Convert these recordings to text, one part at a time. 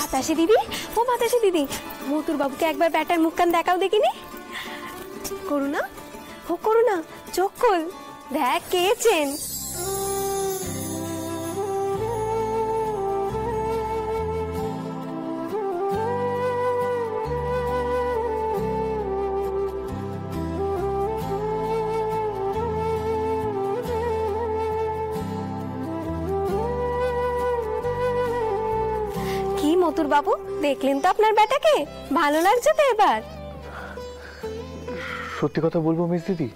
বাতাসি দিদি, ও বাতাসি দিদি, মতুর বাবুকে একবার ব্যাটার মুখখান দেখাও দেখিনি। করুণা, ও করুণা, চোখ খোল, দেখ কে এসেছেন। মতুর বাবু, দেখলেন তো আপনার বেটাকে? ভালো লাগছে তো এবার? সত্যি কথা বলবো মিস দিদি,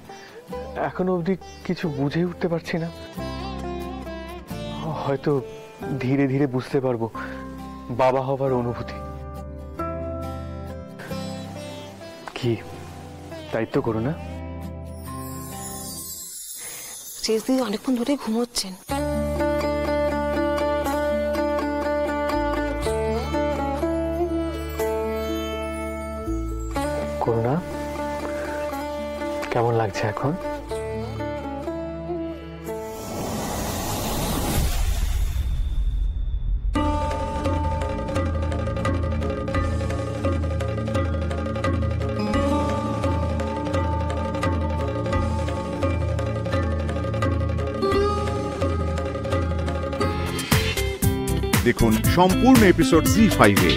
এখনো অবধি কিছু বুঝে উঠতে পারছি না। হয়তো ধীরে ধীরে বুঝতে পারবো বাবা হবার অনুভূতি কি। তাই তো করো না? শেষ দিদি অনেকক্ষণ ধরে ঘুমোচ্ছেন। করুণা, কেমন লাগছে এখন? দেখুন সম্পূর্ণ এপিসোড জি5-এ।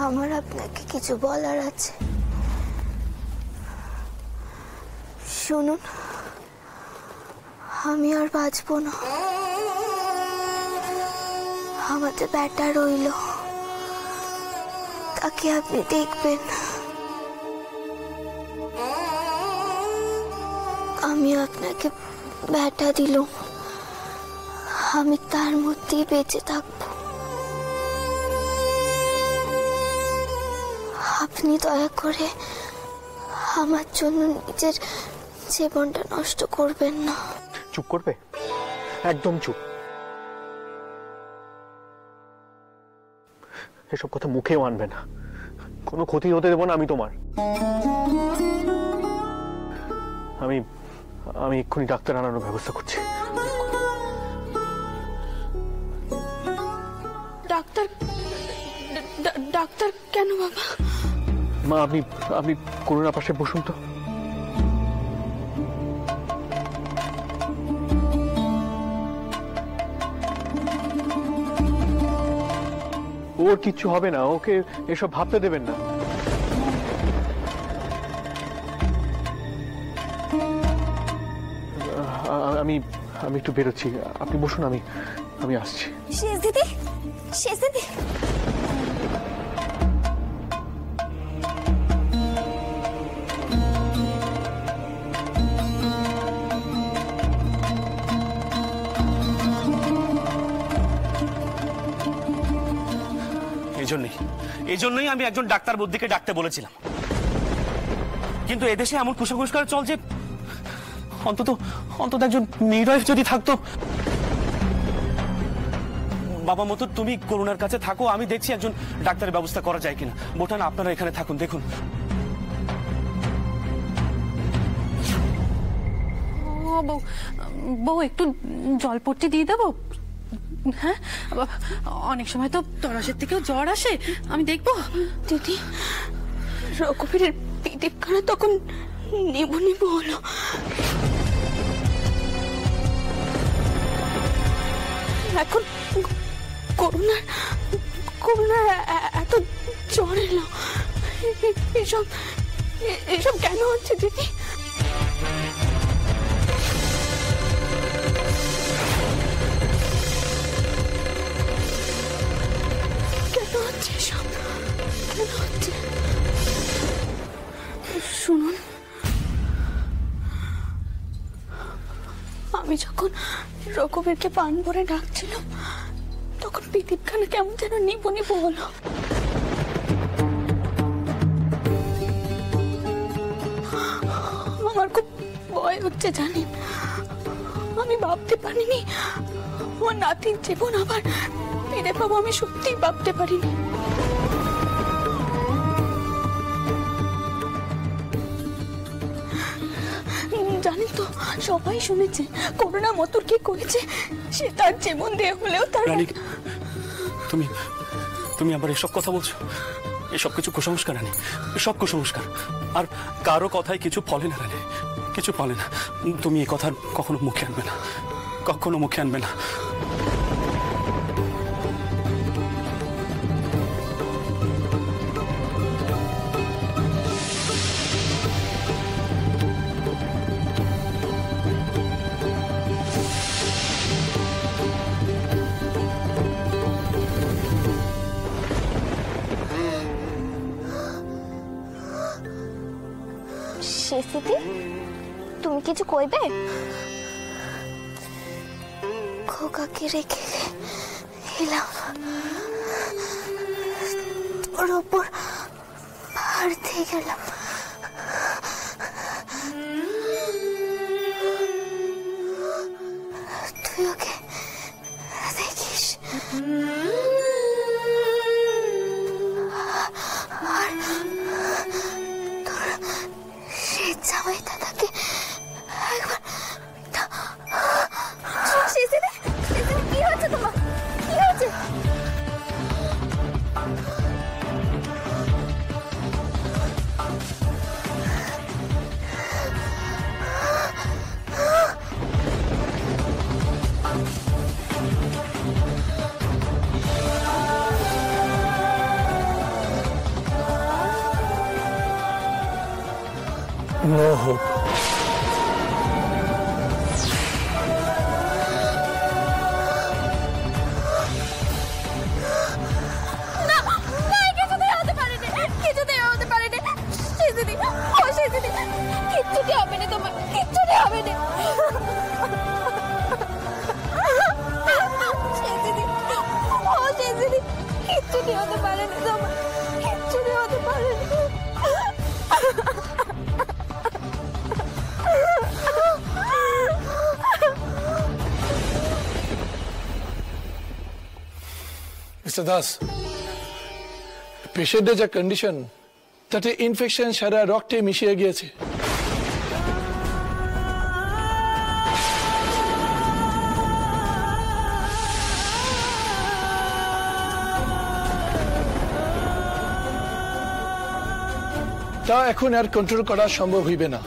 আমার আপনাকে কিছু বলার আছে, শুনুন। আমি আর বাঁচবো না, আমাদের ব্যাটা রইল, তাকে আপনি দেখবেন। আমি আপনাকে ব্যাটা দিল, আমি তার মধ্যেই বেঁচে থাকবো। আপনি দয়া করে আমার জন্য নিজের জীবনটা নষ্ট করবেন না। চুপ করবে, একদম চুপ। এসব কথা মুখেও আনবে না, কোনো ক্ষতি হতে দেব না আমি তোমার। আমি এক্ষুনি ডাক্তার আনানোর ব্যবস্থা করছি। ডাক্তার? ডাক্তার কেন বাবা? মা, আপনি করুণার পাশে বসুন তো। ওর কিচ্ছু হবে না, ওকে এসব ভাবতে দেবেন না। আমি একটু বেরোচ্ছি, আপনি বসুন, আমি আসছি। শেষ দিদি, শেষ দিদি, এই জন্যই আমি একজন ডাক্তার বুদ্ধিকে ডাকতে বলেছিলাম, কিন্তু এদেশে এমন কুসংস্কার চল যে অন্তত একজন মিডওয়াইফ যদি থাকতো। বাবা মতো তুমি করুণার কাছে থাকো, আমি দেখছি একজন ডাক্তারের ব্যবস্থা করা যায় কিনা। বোঠান, আপনারা এখানে থাকুন, দেখুন। বউ, একটু জলপট্টি দিয়ে দেবো? হ্যাঁ, অনেক সময় তো তরাসের থেকেও জ্বর আসে, আমি দেখবো। দিদি, রঘুবীরের পিঠেখানা তখন নেবু নেবু হলো। এখন করুণার এত জ্বর এলো, এসব কেন হচ্ছে দিদি? শুনুন, আমি যখন রঘুবীরকে পান ভরে ডাকছিলাম তখন পিতিপখানা কেমন যেন নিবু নিবু হলো। আমার খুব ভয় ভয় হচ্ছে জানেন। আমি ভাবতে পারিনি আমার নাতির জীবন আবার ফিরে পাবো, আমি সত্যিই ভাবতে পারিনি। জানেন তো, সবাই শুনেছে করুণা মতুর কি করেছে। সে তার জীবন দিয়ে হলেও তার রানী, তুমি তুমি আবার এসব কথা বলছো? এসব কিছু কুসংস্কার রানী, এসব কুসংস্কার। আর কারো কথায় কিছু ফলে না রানী, কিছু ফলে না। তুমি এই কথা কখনো মুখে আনবে না, কখনো মুখে আনবে না। শেষিতি, তুমি কিছু কইবে? খোকাকে রেখে এলাম, ওর ওপর পাহাড় দিয়ে গেলাম। তুই ওকে দেখিস, আর তোর সেই জামাই দাদাকে একবার কি হচ্ছে তোমার? কি হচ্ছে? No hope. কিচ্ছুটি হবে না তোমার, কিচ্ছুটি হবে না। কিচ্ছুটি হতে পারে না তোমার, কিচ্ছুটি হতে পারে না। Mr. Das, পেশেন্টের যা কন্ডিশন তাতে ইনফেকশন সারা রক্তে মিশিয়ে গিয়েছে। তা এখন আর কন্ট্রোল করা সম্ভব হইবে না।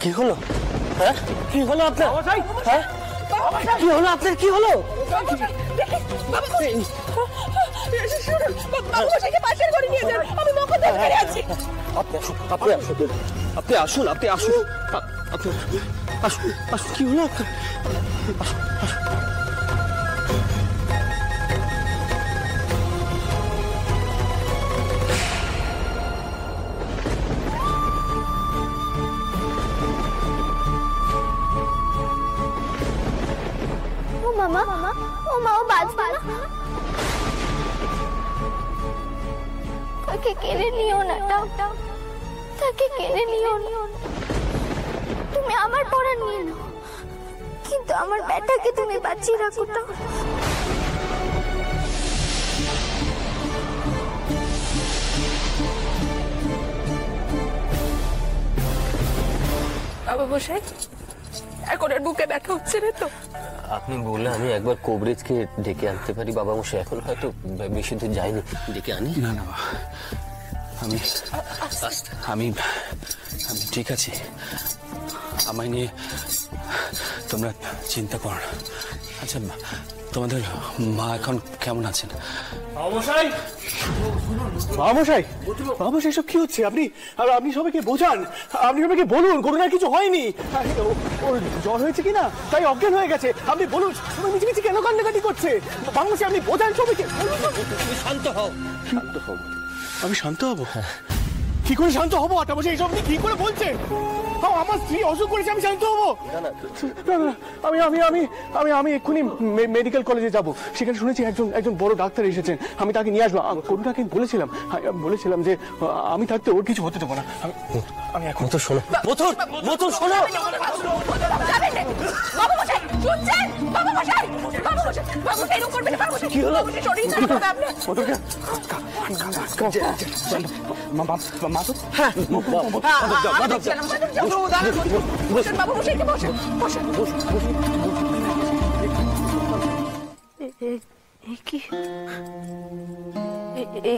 কি হলো? হ্যাঁ, কি হলো আপনার? হ্যাঁ, কি হলো আপনার? কি হলো? আপনি আসুন, আপনি আসুন, কি হলো আপনার? ও মা, ও বাঁচবে না। তাকে কেড়ে নিও না, তাকে কেড়ে নিও না। তুমি আমার পড়া নিয়ে নাও, কিন্তু আমার বেটাকে তুমি বাঁচিয়ে রাখো। বাবা বসাই এখন আর বুকে ব্যথা হচ্ছে না তো? আপনি বললে আমি একবার কবরেজকে ডেকে আনতে পারি বাবা মশাই, এখন হয়তো বেশি দূর যায়নি, ডেকে আনি? না না আমি আমি আমি ঠিক আছি, আমায় নিয়ে তোমরা চিন্তা করো না। আচ্ছা তোমাদের মা এখন কেমন আছেন? বাবুমশাই, বাবুমশাই, বাবুমশাই সব কি হচ্ছে? আপনি আপনি সবাইকে বোঝান, আপনি সবাইকে বলুন করুণার কিছু হয়নি, ওর জ্বর হয়েছে কিনা তাই অজ্ঞান হয়ে গেছে। আপনি বলুন সবাই মিছিমিছি কেন কান্নাকাটি করছে? বাবুমশাই আপনি বোঝান সবাইকে। শান্ত হও। শান্ত হব? আমি শান্ত হব? কি করে শান্ত হবো? আটামশাই এইসব আপনি কি করে বলছেন? আমার স্ত্রী অসুখ করেছে, আমি শান্ত হবো? না না, আমি আমি আমি আমি আমি এক্ষুনি মেডিকেল কলেজে যাব, সেখানে শুনেছি একজন বড় ডাক্তার এসেছেন, আমি তাকে নিয়ে আসবো। করুণাকে বলেছিলাম যে আমি থাকতে ওর কিছু হতে দেবো না। আমি এখন তো শোনো, মতো শোনো। কি হলো?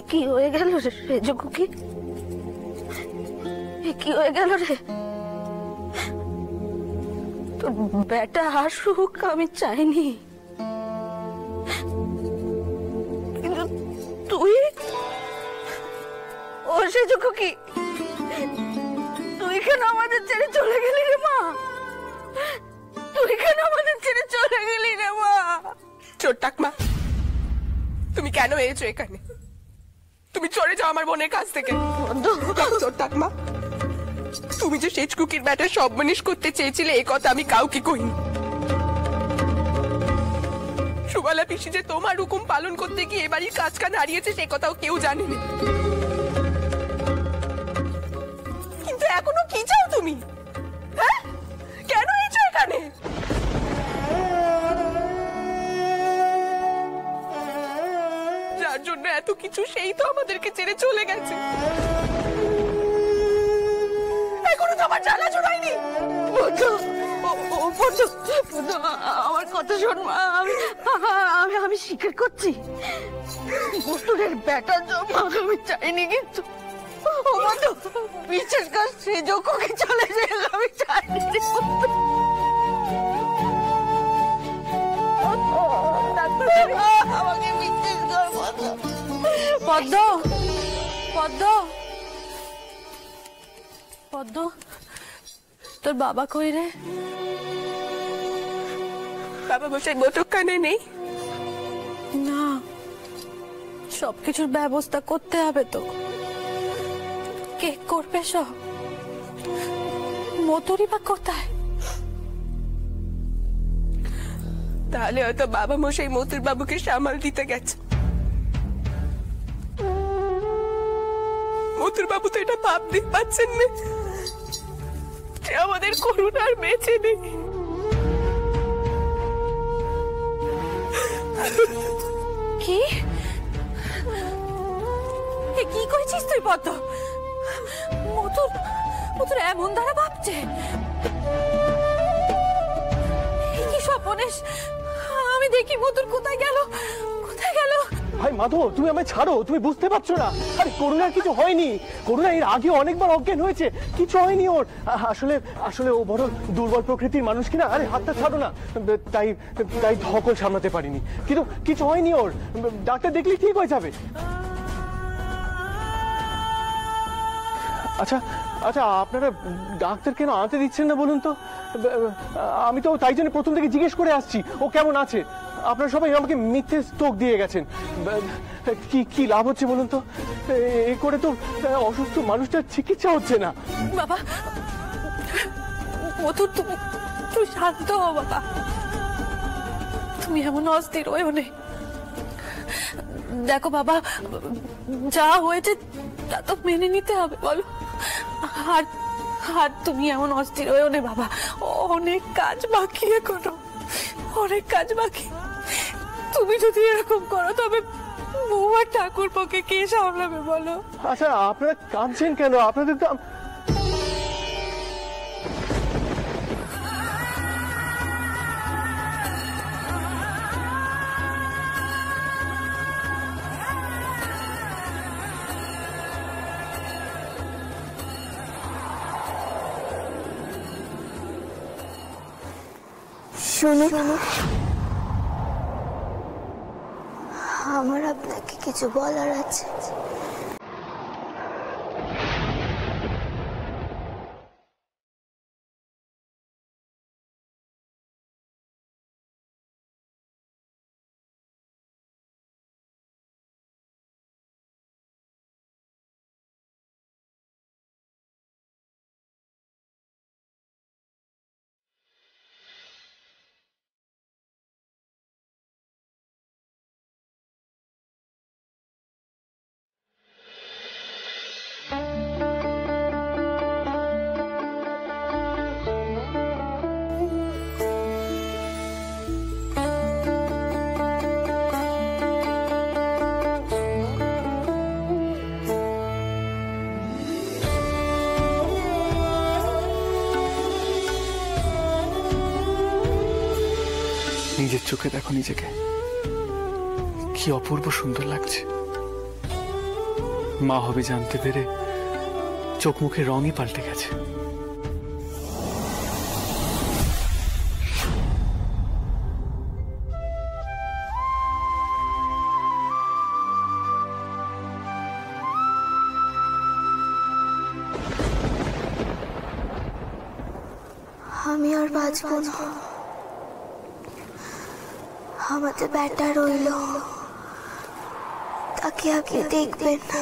কি হয়ে গেল রে যোগু? কি হয়ে গেল রে? তোর বেটা আসুক আমি চাইনি, কিন্তু তুই ও সে যোগু কি তুই কেন আমাদের ছেড়ে চলে গেলি রে মা? তুই কেন আমাদের ছেড়ে চলে গেলি রে মা? চোর টাকমা, তুমি কেন এসেছো এখানে? তুমি চলে যাও আমার বোনের কাছ থেকে। চোর টাকমা, তুমি যে শেষ কুকির ব্যাটার সব মানিশ করতে চেয়েছিলে এই কথা আমি কাউকে কইনি। সুবালা পিসি যে তোমার হুকুম পালন করতে গিয়ে এবারই কাজ কান হারিয়েছে সে কথাও কেউ জানেনি। কিন্তু এখনো কি চাও তুমি? হ্যাঁ, কেন এসেছো এখানে? যার জন্য এত কিছু সেই তো আমাদেরকে ছেড়ে চলে গেছে, এখনো তো আমার জ্বালা জোড়ায়নি। আমার কথা শোন মা, আমি স্বীকার করছি পুতুলের বেটার জন্য আমি চাইনি, কিন্তু বিশেষ করে সে যোগকে চলে যায় আমি চাইনি। আমাকে বিশেষ কর পদ্ম, পদ্ম, পদ্ম, তোর বাবা কই রে? বাবা বসাই মোটর কানে নেই? না, সবকিছুর ব্যবস্থা করতে হবে তো। কে করবে সব? মতুরি বা কোথায়? তাহলে হয়তো বাবা মশাই মতুর বাবুকে সামাল দিতে গেছে। মতুর বাবু তো এটা ভাবতে পারছেন না যে আমাদের করুণার বেঁচে নেই। কি কি করেছিস তুই পদ্ম? মতুর এমন দ্বারা ভাবছে কি স্বপনেশ? আমি দেখি মতুর কোথায় গেল, কোথায় গেল? ভাই মাধব, তুমি আমায় ছাড়ো, তুমি বুঝতে পারছো না। আরে করুণার কিছু হয়নি, করুণা এর আগে অনেকবার অজ্ঞান হয়েছে, কিছু হয়নি ওর। আসলে আসলে ও বড় দুর্বল প্রকৃতির মানুষ কিনা। আরে হাতটা ছাড়ো না, তাই তাই ধকল সামলাতে পারিনি, কিন্তু কিছু হয়নি ওর। ডাক্তার দেখলে ঠিক হয়ে যাবে। আচ্ছা আচ্ছা, আপনারা ডাক্তার কেন আনতে দিচ্ছেন না বলুন তো? আমি তো তাই জন্য প্রথম থেকে জিজ্ঞেস করে আসছি ও কেমন আছে। আপনারা সবাই আমাকে মিথ্যে স্তোক দিয়ে গেছেন, কি কি লাভ হচ্ছে বলুন তো? এ করে তো অসুস্থ মানুষটার চিকিৎসা হচ্ছে না। বাবা মতুর, তুই শান্ত হও বাবা, তুমি এমন অস্থির হয়েও নেই। দেখো বাবা, যা হয়েছে তা তো মেনে নিতে হবে, বলো। আর তুমি এমন অস্থির হয়েও নেই বাবা, অনেক কাজ বাকি, এখনো অনেক কাজ বাকি। তুমি যদি এরকম করো তবে বৌমা ঠাকুর পক্ষে কে সামলাবে বলো? আচ্ছা আপনারা কাঁদছেন কেন? আপনাদের তো শুনুন, আমার আপনাকে কিছু বলার আছে। নিজের চোখে দেখো নিজেকে, কি অপূর্ব সুন্দর লাগছে। মা হবে জানতে পেরে চোখ মুখের রঙই পাল্টে গেছে। আমি আর বাঁচব না, আমাদের ব্যাটা রইল, তাকে আপনি দেখবেন না।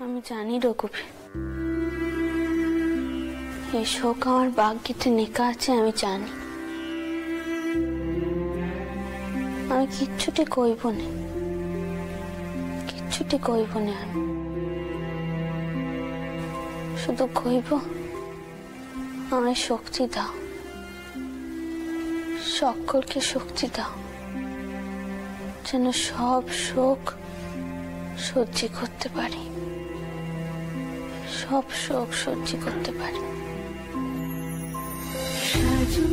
আমি জানি রঘুবীর, এই শোক আমার ভাগ্যেতে লেখা আছে। আমি জানি, আমি কিচ্ছুটি কইব না, কিচ্ছুটি কইব না। আমি শুধু কইব, আমায় শক্তি দাও, সকলকে শক্তি দাও, যেন সব শোক সহ্য করতে পারি, সব শোক সহ্য করতে পারি। সাজু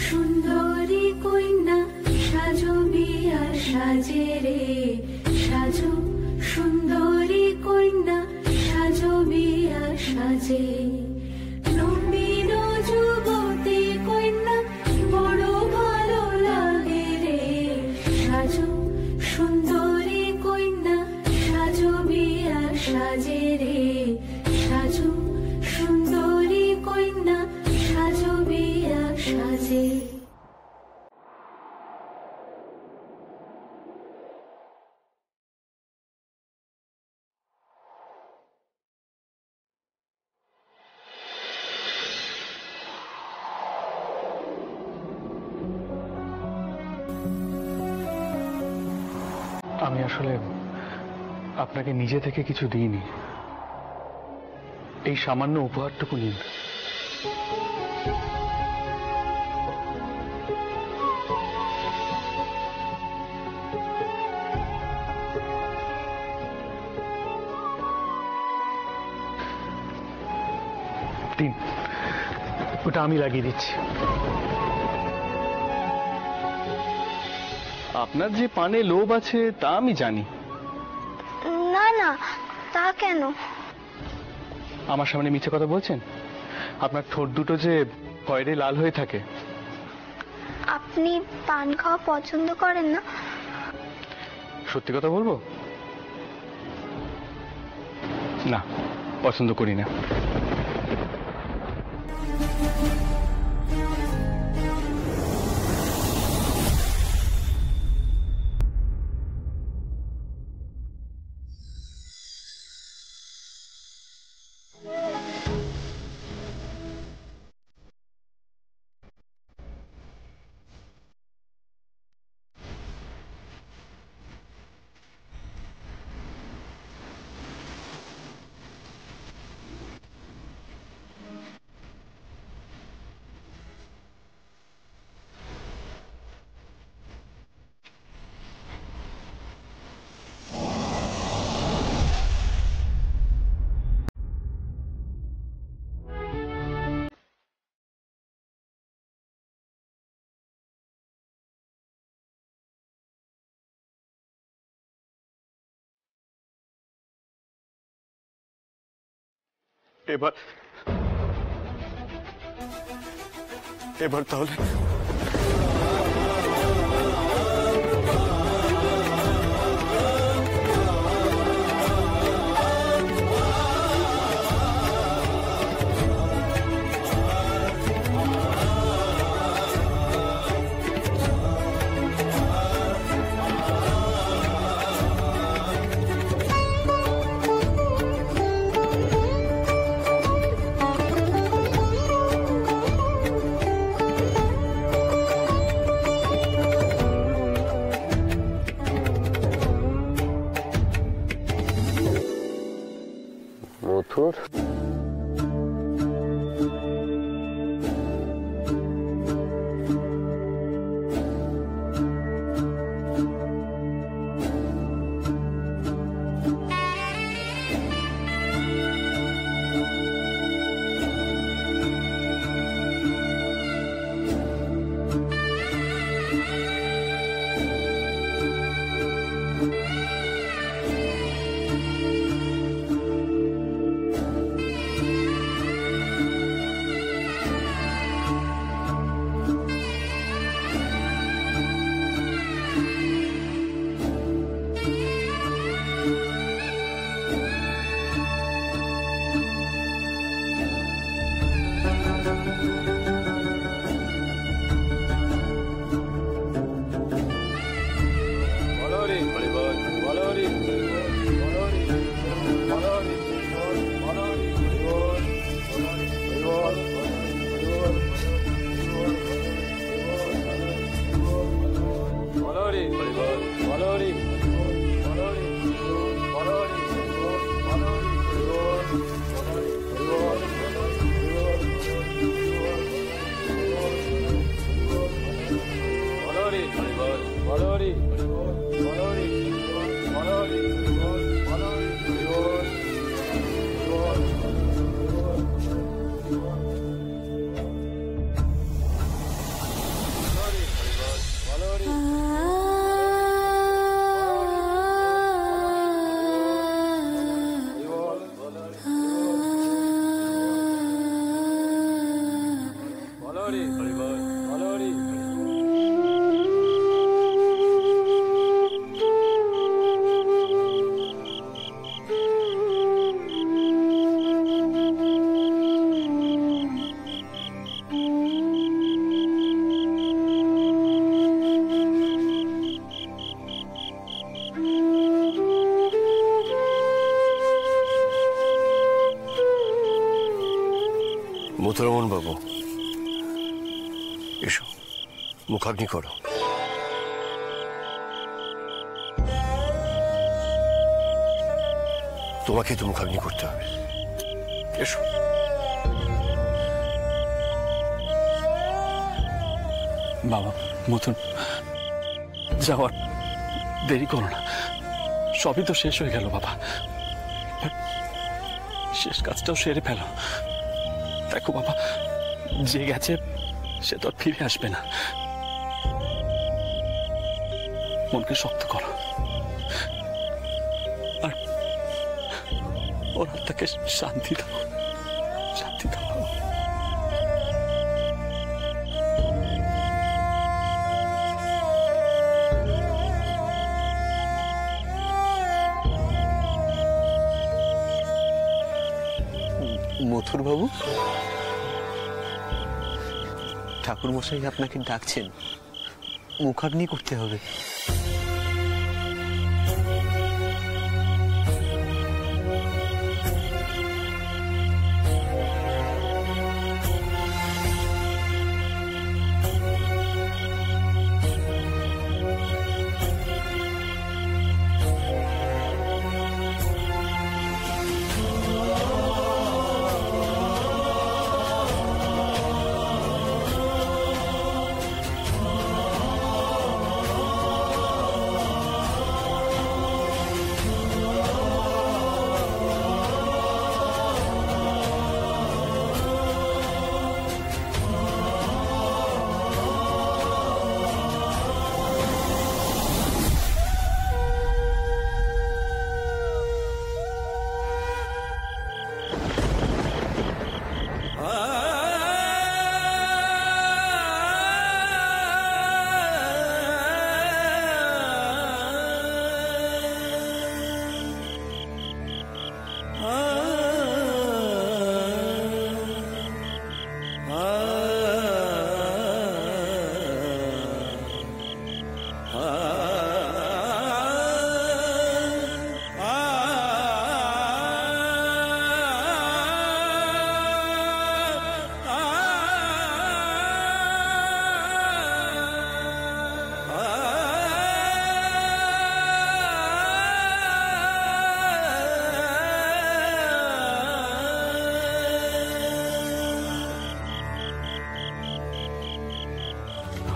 সুন্দরী কন্যা সাজু বিয়া সাজে রে, সাজু সুন্দরী কন্যা সাজু বিয়া সাজে। নবীন যুবতী কন্যা বড় ভালো লাগে রে, সাজু সুন্দরী কন্যা সাজু বিয়া সাজে রে, সাজু সুন্দরী কন্যা সাজু বিয়া সাজে। আমি আসলে আপনাকে নিজে থেকে কিছু দিইনি, এই সামান্য উপহারটুকু নিন। দিন, ওটা আমি লাগিয়ে দিচ্ছি। আপনার যে পানে লোভ আছে তা আমি জানি। না না, তা কেন? আমার সামনে মিথ্যে কথা বলছেন? আপনার ঠোঁট দুটো যে খয়েরে লাল হয়ে থাকে। আপনি পান খাওয়া পছন্দ করেন না? সত্যি কথা বলবো, না, পছন্দ করি না। এবার তাহলে মথুর, মথুরমন বাবু, এসো, মুখাগ্নি করো। তোমাকে তো মুখাগ্নি করতে হবে, এসো। বাবা, মথুর, যাওয়ার দেরি করো না, সবই তো শেষ হয়ে গেল বাবা, শেষ কাজটাও সেরে ফেলো, দেখো বাবা, যে গেছে সে তো আর ফিরে আসবে না। মনকে শক্ত করো আর ওর আত্মাকে শান্তি দাও, শান্তি দাও। মথুর বাবু, ঠাকুর মশাই আপনাকে ডাকছেন, মুখাগ্নি করতে হবে।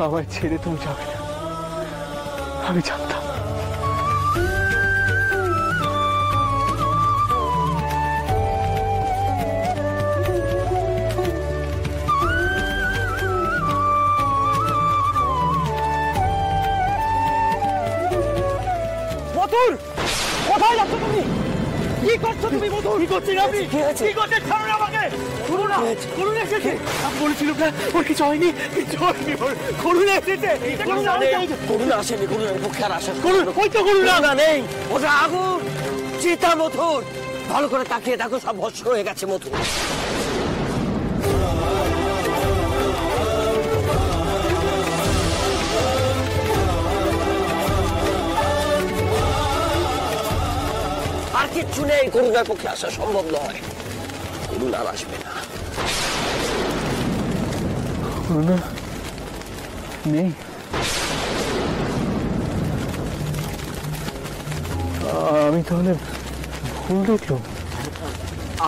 আমায় ছেড়ে তুমি যাবে না, আমি জানতাম। মথুর, কোথায় যাচ্ছ তুমি? কি করছো তুমি মধু? কি করছেন আপনি? কি করছেন? ছাড়ুন আমাকে। করুণা, করুণা এসেছে। আমি বলেছিলাম না ওর কিছু হয়নি, কিছু হয়নি। করুণা এসেছে। করুণা আসেনি, করুণার পক্ষে আর আসা। ওই তো করুণা নেই, ওটা আগুন, চিতা মথুর। ভালো করে তাকিয়ে দেখো, সব ভস্ম হয়ে গেছে মথুর। আর কিচ্ছু নেই, করুণার পক্ষে আসা সম্ভব নয়। করুণা আর আসবে না। করুণা নেই? আমি তাহলে ভুল দেখলাম।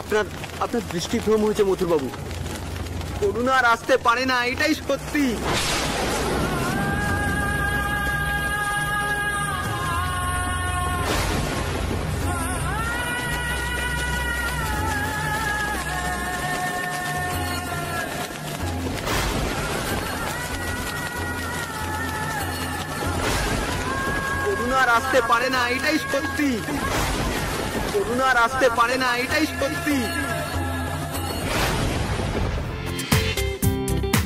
আপনার দৃষ্টিভ্রম হয়েছে মথুর বাবু। করুণা আর আসতে পারে না, এটাই সত্যি। করুণা আর আসতে পারে না, এটাই সত্যি। করুণা আর আসতে পারে না, এটাই সত্যি।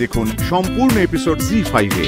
দেখুন সম্পূর্ণ এপিসোড জি5-এ।